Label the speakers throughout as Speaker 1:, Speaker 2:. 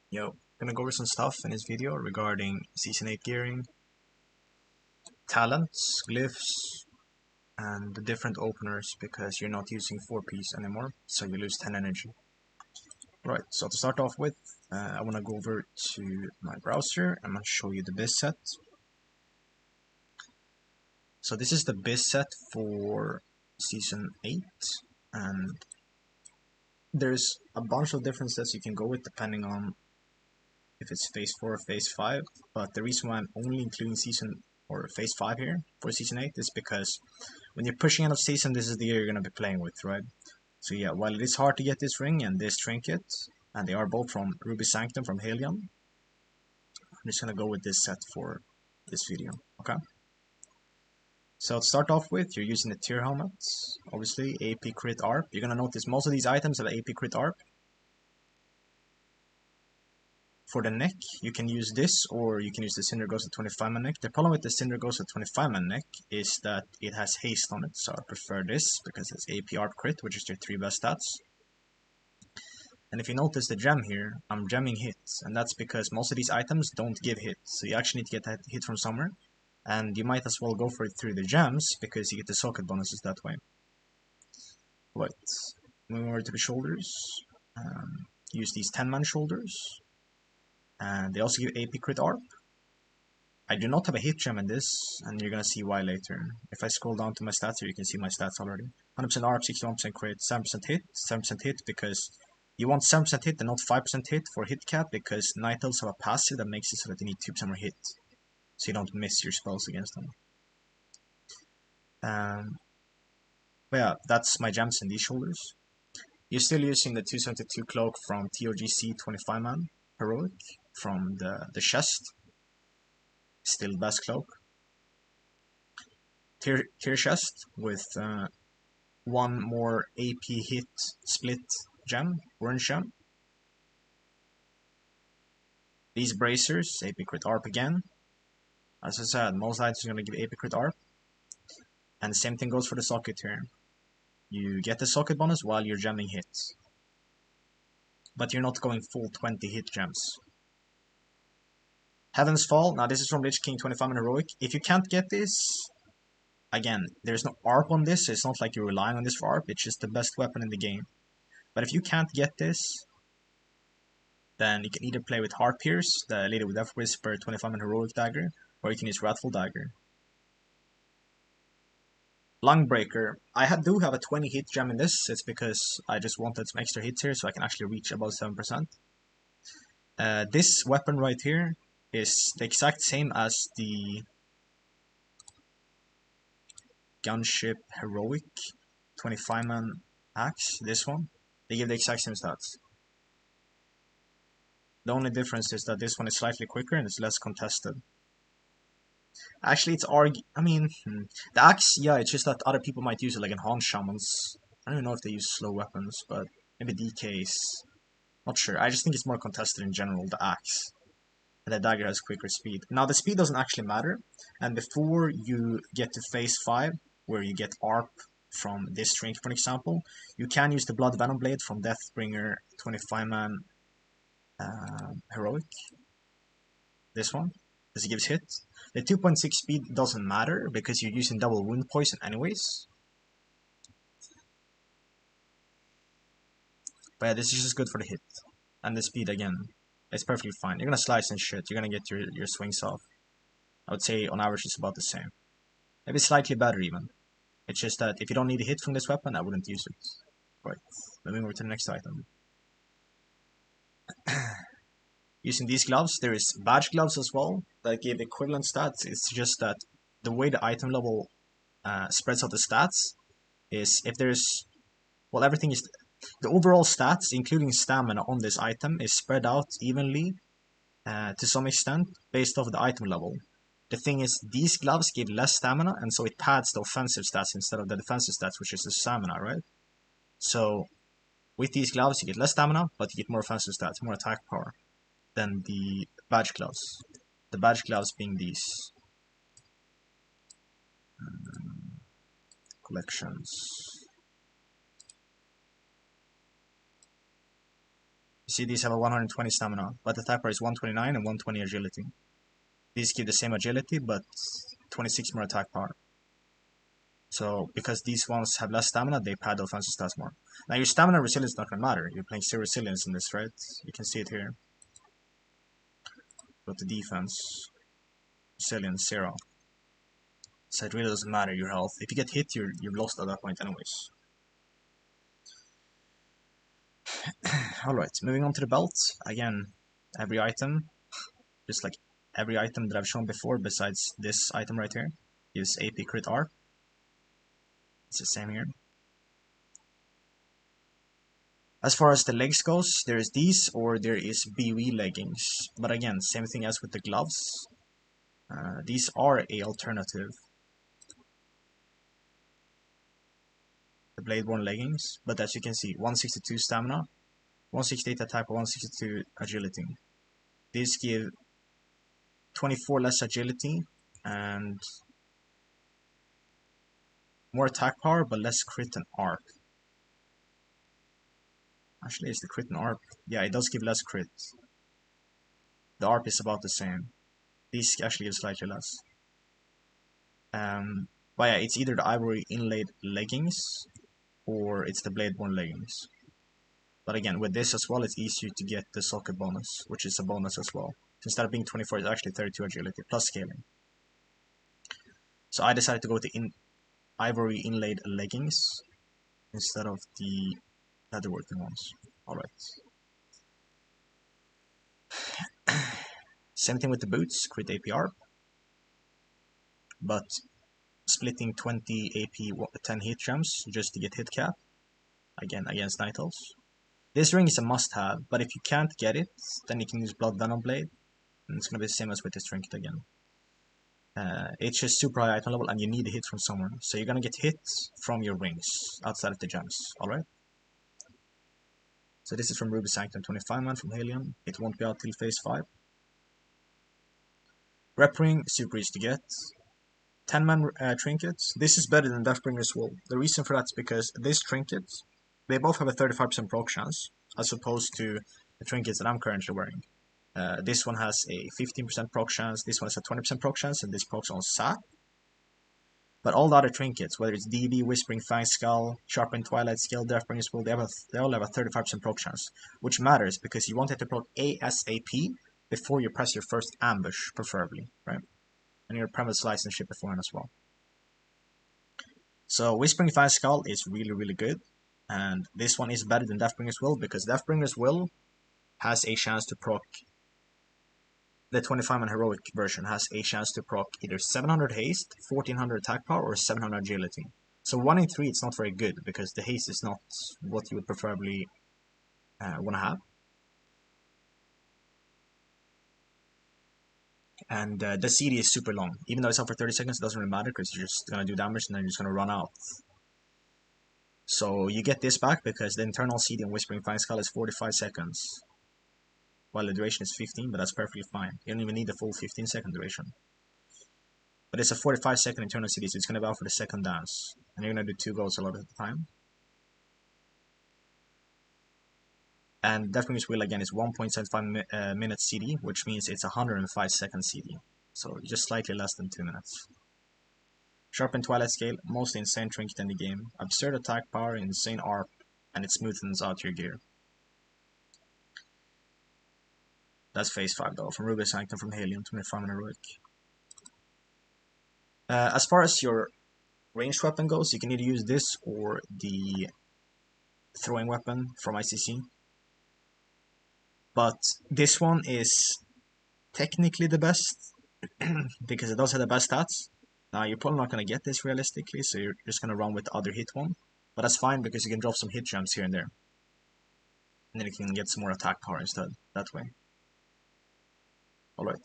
Speaker 1: Yo, gonna go over some stuff in this video regarding Season 8 gearing, talents, glyphs, and the different openers because you're not using 4-piece anymore, so you lose 10 energy. Right, so to start off with, I wanna go over to my browser. I'm gonna show you the biz set. So this is the biz set for Season 8, and there's a bunch of differences you can go with depending on if it's phase 4 or phase 5, but the reason why I'm only including season or phase 5 here for season 8 is because when you're pushing out of season, this is the year you're going to be playing with, right? So yeah, while it is hard to get this ring and this trinket, and they are both from Ruby Sanctum from Helion, I'm just going to go with this set for this video, okay? So to start off with, you're using the tier helmets, obviously AP crit ARP. You're going to notice most of these items have AP crit ARP. For the neck, you can use this, or you can use the Cinder Ghost at 25-man neck. The problem with the Cinder Ghost at 25-man neck is that it has haste on it, so I prefer this because it's AP ARP crit, which is your 3 best stats. And if you notice the gem here, I'm gemming hits, and that's because most of these items don't give hits, so you actually need to get that hit from somewhere. And you might as well go for it through the gems, because you get the socket bonuses that way. Right, moving over to the shoulders, use these 10-man shoulders. And they also give AP crit ARP. I do not have a hit gem in this, and you're gonna see why later. If I scroll down to my stats here, you can see my stats already. 100% ARP, 61% crit, 7% hit, 7% hit because you want 7% hit and not 5% hit for hit cap because Night Elves have a passive that makes it so that they need 2% more hit. So you don't miss your spells against them. But yeah, that's my gems in these shoulders. You're still using the 272 cloak from TOGC 25-man heroic from the chest. Still best cloak. Tier chest with one more AP hit split gem, orange gem. These bracers, AP crit ARP again. As I said, most items are going to give AP crit ARP. And the same thing goes for the socket here. You get the socket bonus while you're gemming hits. But you're not going full 20 hit gems. Heaven's Fall, now this is from Lich King 25-man heroic. If you can't get this, again, there's no ARP on this, so it's not like you're relying on this for ARP, it's just the best weapon in the game. But if you can't get this, then you can either play with Heart Pierce, the Lady with Death Whisper 25-man heroic dagger, or you can use Wrathful Dagger. Lungbreaker, I do have a 20 hit gem in this, it's because I just wanted some extra hits here so I can actually reach above 7%. This weapon right here is the exact same as the Gunship Heroic 25-man axe, this one. They give the exact same stats. The only difference is that this one is slightly quicker and it's less contested. Actually, it's the axe, yeah, it's just that other people might use it, like enhanced shamans. I don't know if they use slow weapons, but maybe DKs. Not sure. I just think it's more contested in general, the axe. And the dagger has quicker speed. Now, the speed doesn't actually matter, and before you get to phase 5, where you get ARP from this trinket, for example, you can use the Blood Venom Blade from Deathbringer 25-man heroic. This one, because it gives hit. The 2.6 speed doesn't matter because you're using double wound poison anyways. But yeah, this is just good for the hit. And the speed again, it's perfectly fine. You're gonna slice and shit, you're gonna get your swings off. I would say on average it's about the same. Maybe slightly better even. It's just that if you don't need a hit from this weapon, I wouldn't use it. Right, moving over to the next item. Using these gloves, there is badge gloves as well that give equivalent stats. It's just that the way the item level spreads out the stats is if there's, well, everything is, the overall stats, including stamina on this item, is spread out evenly to some extent based off the item level. The thing is, these gloves give less stamina, and so it pads the offensive stats instead of the defensive stats, which is the stamina, right? So, with these gloves, you get less stamina, but you get more offensive stats, more attack power than the badge gloves. The badge gloves being these. Collections. You see these have a 120 stamina, but the attack power is 129 and 120 agility. These give the same agility, but 26 more attack power. So, because these ones have less stamina, they pad the offensive stats more. Now, your stamina resilience is not going to matter. You're playing 0 resilience in this, right? You can see it here. But the defense, resilience, 0. So it really doesn't matter your health. If you get hit, you're lost at that point anyways. Alright, moving on to the belt. Again, every item, just like every item that I've shown before, besides this item right here, gives AP crit ARP. It's the same here. As far as the legs goes, there is these or there is BV leggings. But again, same thing as with the gloves. These are a alternative. The Bladeborne leggings, but as you can see, 162 stamina, 168 attack, 162 agility. These give 24 less agility and more attack power, but less crit and ARP. Actually, it's the crit and ARP. Yeah, it does give less crit. The ARP is about the same. These actually give slightly less. But yeah, it's either the ivory inlaid leggings or it's the Bladeborne leggings. But again, with this as well, it's easier to get the socket bonus, which is a bonus as well. So instead of being 24, it's actually 32 agility plus scaling. So I decided to go with the ivory inlaid leggings instead of the leatherworking ones. Alright. Same thing with the boots, crit APR, but splitting 20 AP 10 hit gems just to get hit cap, again against Night Elves. This ring is a must-have, but if you can't get it, then you can use Blood Venom Blade, and it's going to be the same as with this trinket again. It's just super high item level, and you need a hit from somewhere, so you're going to get hits from your rings, outside of the gems, alright? So this is from Ruby Sanctum, 25 man from Helium, it won't be out till phase 5. Rep ring, super easy to get. 10 man trinkets, this is better than Deathbringer's Wool. The reason for that is because this trinket, they both have a 35% proc chance, as opposed to the trinkets that I'm currently wearing. This one has a 15% proc chance, this one has a 20% proc chance, and this procs on SAP. But all the other trinkets, whether it's DB, Whispering Fang Skull, Sharpened Twilight Skill, Deathbringer's Wool, they all have a 35% proc chance, which matters because you want it to proc ASAP before you press your first ambush, preferably, right? And your premise slice and shit beforehand as well. So Whispering Fang Skull is really, really good. And this one is better than Deathbringer's Will because Deathbringer's Will has a chance to proc. The 25-man heroic version has a chance to proc either 700 haste, 1400 attack power, or 700 agility. So 1 in 3 it's not very good because the haste is not what you would preferably want to have. And the CD is super long. Even though it's up for 30 seconds, it doesn't really matter because you're just going to do damage and then you're just going to run out. So you get this back because the internal CD in Whispering Fang Skull is 45 seconds. While the duration is 15, but that's perfectly fine. You don't even need the full 15-second duration. But it's a 45-second internal CD, so it's going to be out for the second dance. And you're going to do 2 goals a lot of the time. And Deathbringer's Will again is 1.75 minutes CD, which means it's a 105-second CD. So just slightly less than 2 minutes. Sharpened Twilight Scale, most insane trinket in the game. Absurd attack power, insane ARP, and it smoothens out your gear. That's phase 5 though, from Ruby Sanctum from Helium, 25 man heroic. As far as your ranged weapon goes, you can either use this or the throwing weapon from ICC. But this one is technically the best because it does have the best stats. Now you're probably not going to get this realistically, so you're just going to run with the other hit one. But that's fine because you can drop some hit gems here and there. And then you can get some more attack power instead, that way. Alright,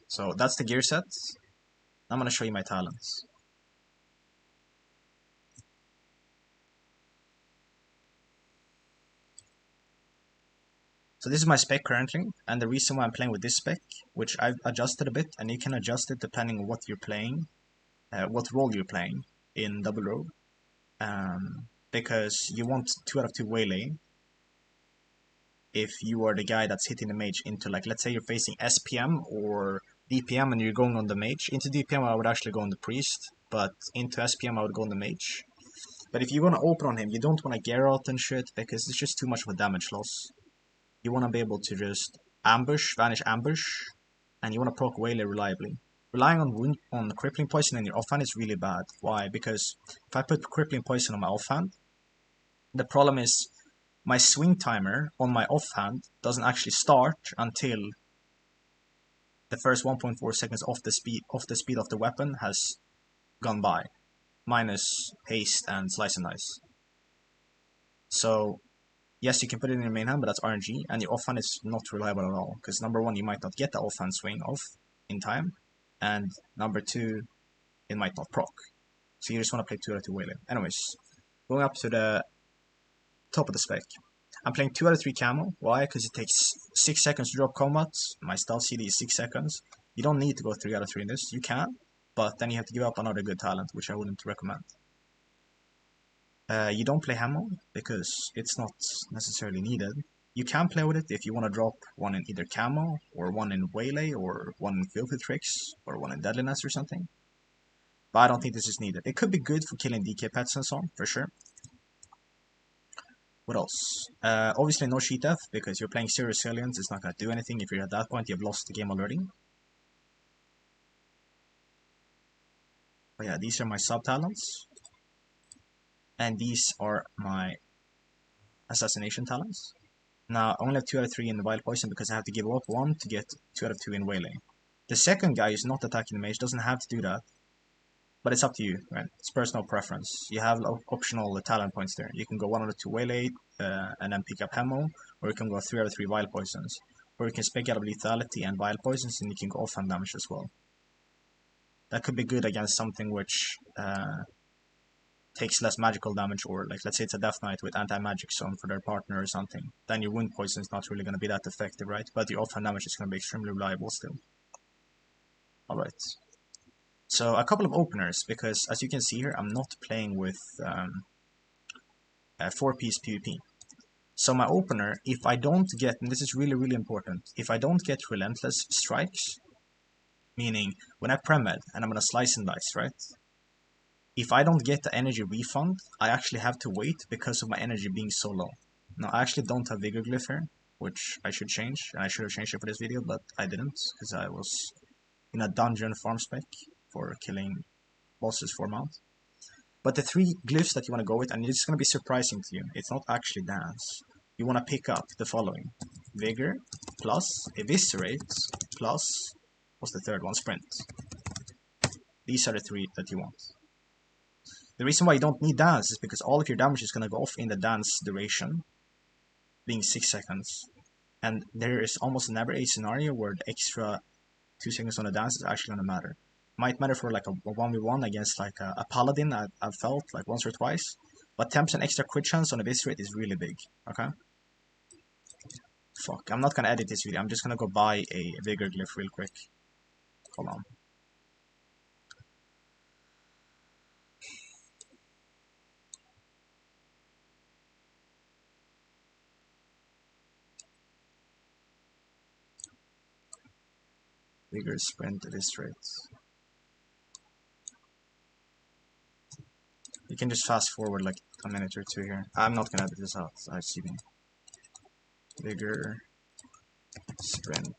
Speaker 1: so that's the gear set. I'm going to show you my talents. So this is my spec currently, and the reason why I'm playing with this spec, which I've adjusted a bit, and you can adjust it depending on what you're playing, what role you're playing in Double Rogue, because you want 2 out of 2 Waylay, if you are the guy that's hitting the mage into, like, let's say you're facing SPM or DPM and you're going on the mage. Into DPM I would actually go on the priest, but into SPM I would go on the mage. But if you want to open on him, you don't want to Geralt and shit, because it's just too much of a damage loss. You want to be able to just ambush, vanish ambush, and you want to proc Waylay reliably. Relying on crippling poison in your offhand is really bad. Why? Because if I put crippling poison on my offhand, the problem is my swing timer on my offhand doesn't actually start until the first 1.4 seconds of the speed of the weapon has gone by, minus haste and slice and dice. So yes, you can put it in your main hand, but that's RNG, and your offhand is not reliable at all, because number one, you might not get the offhand swing off in time, and number two, it might not proc. So you just want to play 2 out of 2 Waylay. Anyways, going up to the top of the spec. I'm playing 2 out of 3 camo. Why? Because it takes 6 seconds to drop combat. My stealth CD is 6 seconds. You don't need to go 3 out of 3 in this. You can, but then you have to give up another good talent, which I wouldn't recommend. You don't play Hammo because it's not necessarily needed. You can play with it if you want to drop one in either Camo, or one in Waylay, or one in Filthy Tricks, or one in Deadliness or something. But I don't think this is needed. It could be good for killing DK pets and so on, for sure. What else? Obviously no Sheet Death, because you're playing Zero Resilience, it's not going to do anything. If you're at that point, you've lost the game already. But yeah, these are my sub-talents. And these are my assassination talents. Now, I only have 2 out of 3 in the Wild Poison because I have to give up 1 to get 2 out of 2 in Waylay. The second guy who's not attacking the mage doesn't have to do that. But it's up to you, right? It's personal preference. You have optional talent points there. You can go 1 out of 2 Waylay and then pick up Hammo, or you can go 3 out of 3 Wild Poisons. Or you can spec out of Lethality and Wild Poisons and you can go offhand damage as well. That could be good against something which takes less magical damage, or like let's say it's a Death Knight with anti-magic zone for their partner or something. Then your wound poison is not really going to be that effective, right? But your offhand damage is going to be extremely reliable still. Alright. So a couple of openers, because as you can see here, I'm not playing with a 4-piece PvP. So my opener, if I don't get, and this is really important, if I don't get Relentless Strikes, meaning when I Premed and I'm going to slice and dice, right? If I don't get the energy refund, I actually have to wait because of my energy being so low. Now, I actually don't have Vigor Glyph here, which I should change, and I should have changed it for this video, but I didn't, because I was in a dungeon farm spec for killing bosses for mount. But the 3 glyphs that you want to go with, and it's going to be surprising to you, it's not actually dance. You want to pick up the following: Vigor, plus Eviscerate, plus, what's the third one? Sprint. These are the 3 that you want. The reason why you don't need dance is because all of your damage is going to go off in the dance duration, being 6 seconds. And there is almost never a scenario where the extra 2 seconds on the dance is actually going to matter. Might matter for like a 1v1 against like a paladin, I've felt like once or twice. But 10% extra crit chance on Eviscerate is really big, okay? Fuck, I'm not going to edit this video, I'm just going to go buy a Vigor Glyph real quick. Hold on. Vigor, Sprint, Eviscerate. You can just fast forward like a minute or 2 here. I'm not gonna edit this out, I see me. Vigor, Sprint.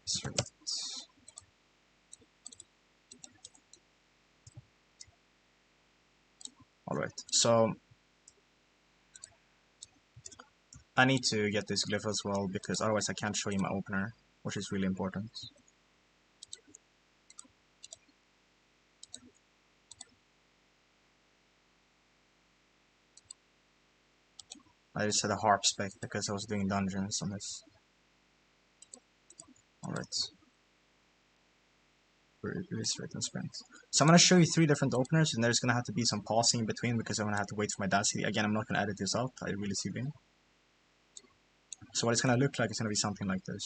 Speaker 1: Sprint. Alright, so I need to get this glyph as well, because otherwise I can't show you my opener, which is really important. I just had a harp spec because I was doing dungeons on this. Alright. Eviscerate and Sprint. So I'm going to show you 3 different openers, and there's going to have to be some pausing in between because I'm going to have to wait for my density. Again, I'm not going to edit this out, I really see being. So what it's going to look like is going to be something like this.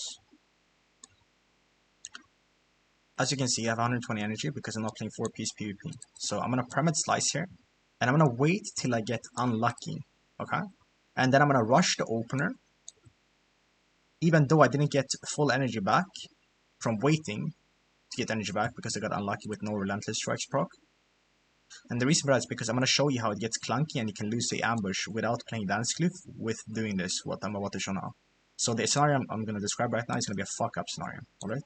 Speaker 1: as you can see, I have 120 energy because I'm not playing 4-piece PvP. So I'm gonna Pyramid Slice here, and I'm gonna wait till I get unlucky, okay? And then I'm gonna rush the opener, even though I didn't get full energy back from waiting to get energy back because I got unlucky with no Relentless Strikes proc. And the reason for that is because I'm gonna show you how it gets clunky and you can lose the ambush without playing Dance Glyph with doing this, what I'm about to show now. So the scenario I'm gonna describe right now is gonna be a fuck up scenario, alright?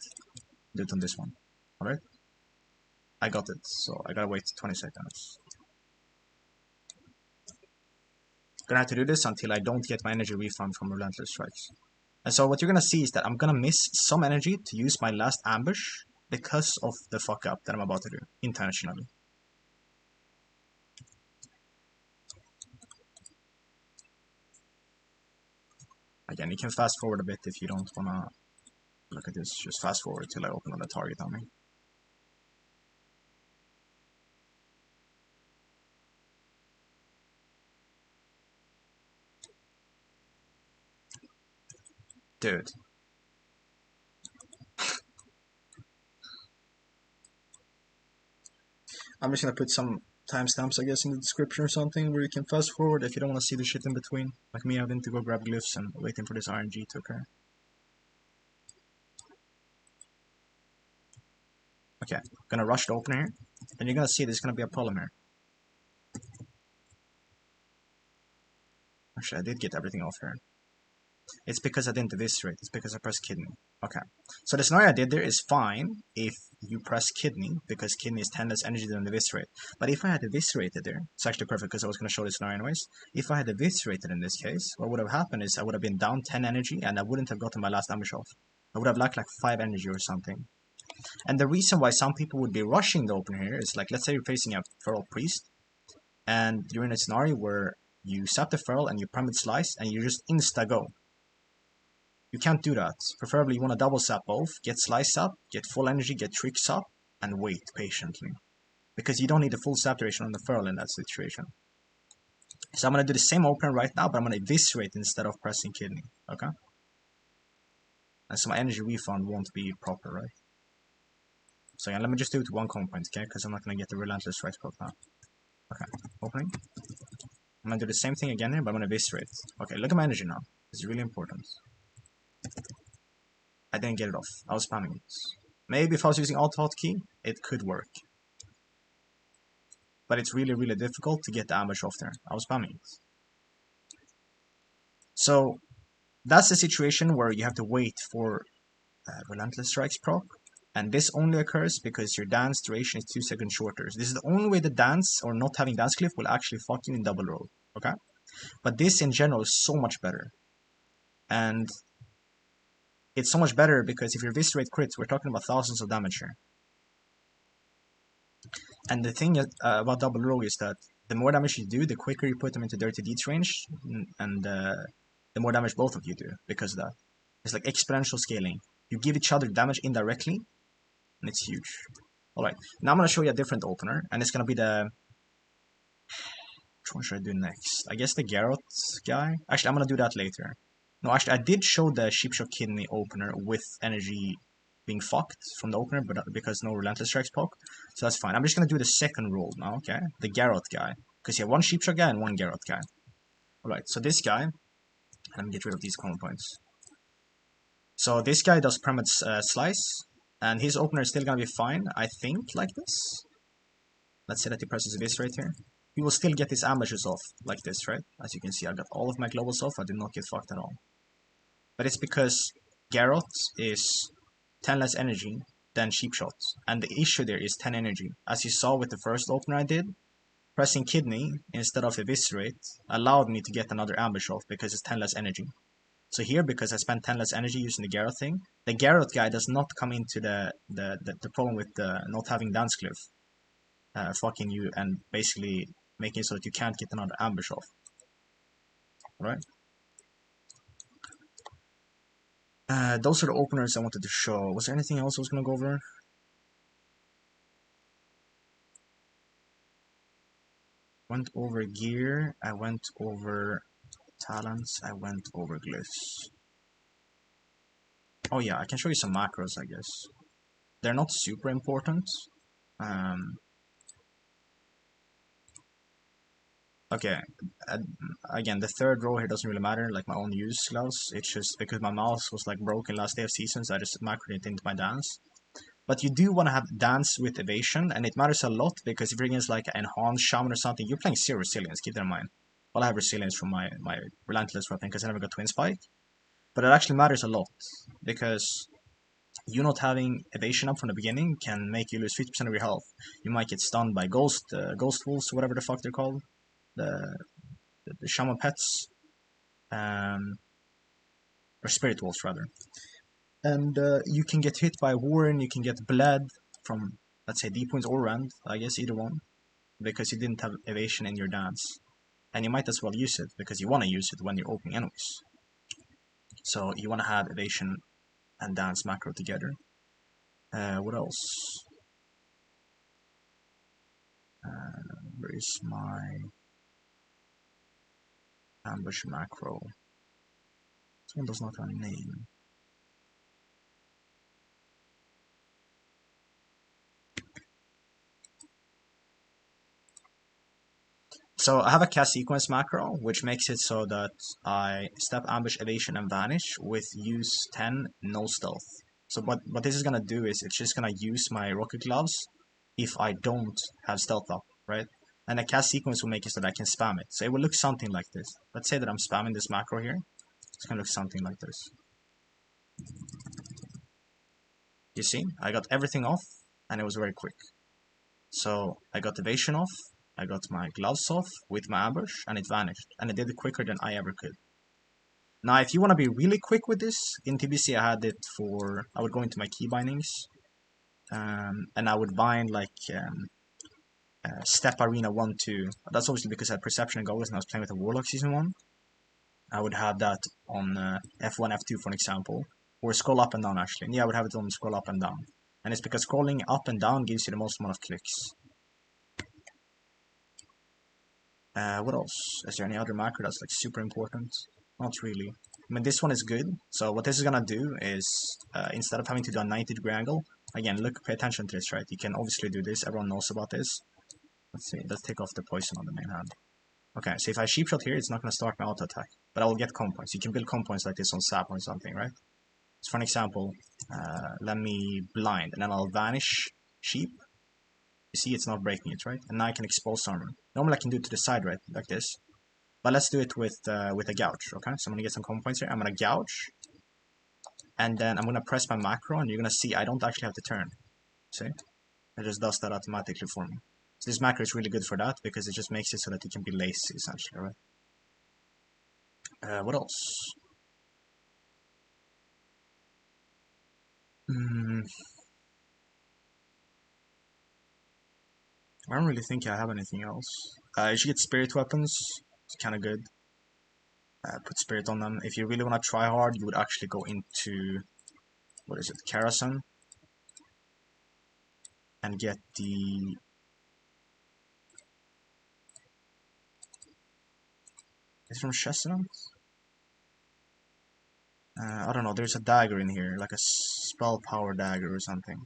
Speaker 1: Do it on this one, alright? I got it, so I gotta wait 20 seconds. Gonna have to do this until I don't get my energy refund from Relentless Strikes. And so what you're gonna see is that I'm gonna miss some energy to use my last ambush because of the fuck up that I'm about to do, intentionally. Again, you can fast forward a bit if you don't wanna look at this. Just fast forward till I open on the target on me. Dude. I'm just gonna put some timestamps, I guess, in the description or something where you can fast forward if you don't want to see the shit in between. Like me having to go grab glyphs and waiting for this RNG to occur. Okay, gonna rush the opener here. And you're gonna see there's gonna be a problem here. Actually, I did get everything off here. It's because I didn't eviscerate. It's because I pressed kidney. Okay. So the scenario I did there is fine if you press kidney, because kidney is 10 less energy than eviscerate. But if I had eviscerated there, it's actually perfect because I was going to show this scenario anyways. If I had eviscerated in this case, what would have happened is I would have been down 10 energy and I wouldn't have gotten my last ambush off. I would have lacked like 5 energy or something. And the reason why some people would be rushing the opener here is like, let's say you're facing a Feral Priest and you're in a scenario where you sap the Feral and you Pyramid Slice and you just insta-go. You can't do that. Preferably you want to double sap both, get slice up, get full energy, get tricks up, and wait patiently. Because you don't need the full sap duration on the Feral in that situation. So I'm going to do the same opener right now, but I'm going to eviscerate instead of pressing kidney. Okay? And so my energy refund won't be proper, right? So yeah, let me just do it to one comp point, okay? Because I'm not going to get the Relentless Strikes proc now. Okay, opening. I'm going to do the same thing again here, but I'm going to eviscerate. Okay, look at my energy now. It's really important. I didn't get it off. I was spamming it. Maybe if I was using Alt hotkey, it could work. But it's really, really difficult to get the ambush off there. I was spamming it. So, that's the situation where you have to wait for Relentless Strikes proc. And this only occurs because your dance duration is 2 seconds shorter. So this is the only way the dance, or not having dance Glyph, will actually fuck you in double roll. Okay? But this in general is so much better. And it's so much better because if you eviscerate crits, we're talking about thousands of damage here. And the thing about double roll is that the more damage you do, the quicker you put them into Dirty Deeds range, and the more damage both of you do because of that. It's like exponential scaling. You give each other damage indirectly, and it's huge. Alright, now I'm going to show you a different opener, and it's going to be the... Which one should I do next? I guess the Garrot guy? Actually, I'm going to do that later. No, actually, I did show the Sheepshock Kidney opener with energy being fucked from the opener, but because no Relentless Strikes poke, so that's fine. I'm just going to do the second roll now, okay? The Garrot guy. Because you have one Sheepshock guy and one Garrot guy. Alright, so this guy... Let me get rid of these common points. So this guy does Pyramid Slice, and his opener is still going to be fine, I think, like this. Let's say that he presses Eviscerate here. He will still get his ambushes off, like this, right? As you can see, I got all of my globals off, I did not get fucked at all. But it's because Garrot is 10 less energy than Sheepshot, and the issue there is 10 energy. As you saw with the first opener I did, pressing Kidney instead of Eviscerate allowed me to get another ambush off because it's 10 less energy. So here, because I spent 10 less energy using the Garrot thing, the Garrot guy does not come into the problem with the not having Dance Glyph fucking you and basically making it so that you can't get another ambush off. Alright? Those are the openers I wanted to show. Was there anything else I was going to go over? Went over gear, I went over talents, I went over glyphs. Oh yeah, I can show you some macros, I guess. they're not super important. Okay, again, the third row here doesn't really matter, like my own use gloves. It's just because my mouse was like broken last day of season, so I just macroed it into my dance. But you do want to have dance with evasion, and it matters a lot because if you're against like an enhanced shaman or something, you're playing 0 resilience, keep that in mind. Well, I have resilience from my relentless weapon because I never got twin spike. But it actually matters a lot because you not having evasion up from the beginning can make you lose 50% of your health. You might get stunned by ghost wolves, whatever the fuck they're called, the shaman pets, or spirit wolves rather. And you can get hit by Warren, you can get bled from, let's say, D-points or Rand, I guess either one, because you didn't have evasion in your dance. And you might as well use it, because you want to use it when you're opening enemies. So you want to have evasion and dance macro together. What else? Where is my ambush macro? This one does not have a name. So I have a cast sequence macro, which makes it so that I step, ambush, evasion, and vanish with use 10, no stealth. So what this is gonna do is it's just gonna use my rocket gloves if I don't have stealth up, right? And a cast sequence will make it so that I can spam it. So it will look something like this. Let's say that I'm spamming this macro here. It's gonna look something like this. You see, I got everything off, and it was very quick. So I got evasion off, I got my gloves off with my ambush, and it vanished. And it did it quicker than I ever could. Now, if you want to be really quick with this, in TBC I had it for, I would go into my key bindings, and I would bind like Step Arena 1, 2. That's obviously because I had Perception and Goggles and I was playing with a WotLK Season 1. I would have that on F1, F2 for an example, or scroll up and down actually. And yeah, I would have it on scroll up and down. And it's because scrolling up and down gives you the most amount of clicks. What else? Is there any other macro that's like super important? Not really. I mean, this one is good. So what this is gonna do is, instead of having to do a 90-degree angle, again, look, pay attention to this, right? You can obviously do this. Everyone knows about this. Let's see. Let's take off the poison on the main hand. Okay, so if I sheep shot here, it's not gonna start my auto attack, but I will get comp points. You can build comp points like this on sap or something, right? So for an example, let me blind, and then I'll vanish sheep. You see, it's not breaking it, right? And now I can expose armor. Normally I can do it to the side, right, like this. But let's do it with a gouge, okay? So I'm gonna get some comp points here. I'm gonna gouge, and then I'm gonna press my macro, and you're gonna see I don't actually have to turn. See? It just does that automatically for me. So this macro is really good for that because it just makes it so that you can be lazy, essentially, right? What else? I don't really think I have anything else. You should get spirit weapons. It's kind of good. Put spirit on them. If you really want to try hard, you would actually go into, what is it, Karasan, and get the, is it from Chesnant? I don't know, there's a dagger in here, like a spell power dagger or something.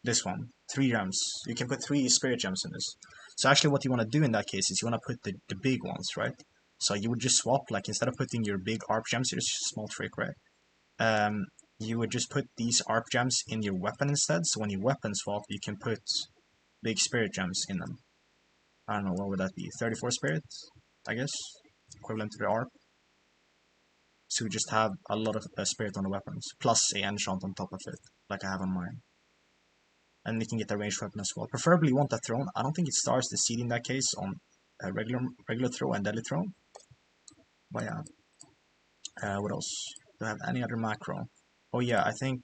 Speaker 1: This one, 3 gems. You can put 3 spirit gems in this. So actually what you want to do in that case is you want to put the big ones, right? So you would just swap, like instead of putting your big ARP gems, here's a small trick, right? You would just put these ARP gems in your weapon instead. So when you weapon swap, you can put big spirit gems in them. I don't know, what would that be? 34 spirit, I guess? Equivalent to the ARP. So you just have a lot of spirit on the weapons, plus a enchant on top of it, like I have on mine. And we can get a ranged weapon as well. Preferably you want a throne. I don't think it stars the seed in that case on a regular throw and deadly throw. But yeah. What else? Do I have any other macro? Oh yeah, I think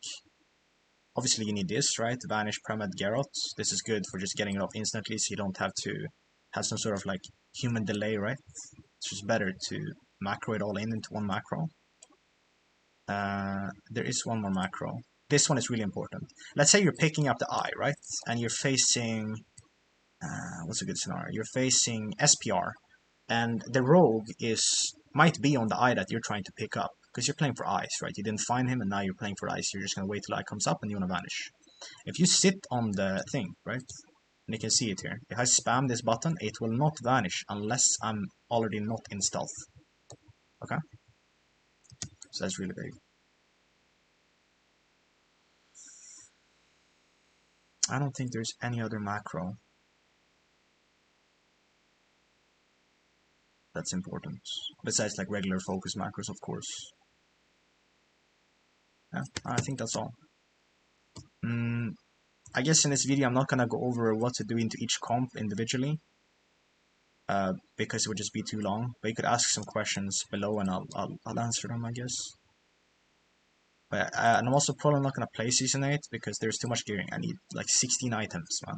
Speaker 1: obviously you need this, right? Vanish Premed Garrot. This is good for just getting it off instantly so you don't have to have some sort of like human delay, right? It's just better to macro it all into one macro. There is one more macro. This one is really important. Let's say you're picking up the eye, right? And you're facing, what's a good scenario? You're facing SPR, and the rogue might be on the eye that you're trying to pick up. because you're playing for ice, right? You didn't find him, and now you're playing for ice. You're just gonna wait till I comes up, and you wanna vanish. If you sit on the thing, right, and you can see it here. If I spam this button, it will not vanish unless I'm already not in stealth. Okay, so that's really big. I don't think there's any other macro that's important besides like regular focus macros, of course. Yeah, I think that's all. I guess in this video I'm not gonna go over what to do into each comp individually, because it would just be too long. But you could ask some questions below, and I'll answer them, I guess. But and I'm also probably not gonna play Season 8 because there's too much gearing. I need like 16 items, man.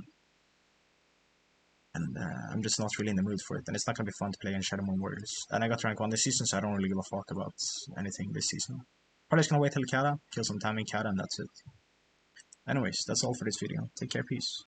Speaker 1: And I'm just not really in the mood for it. And it's not gonna be fun to play in Shadow Moon Warriors. And I got rank 1 this season, so I don't really give a fuck about anything this season. Probably just gonna wait till Kata, kill some timing Kata, and that's it. Anyways, that's all for this video. Take care, peace.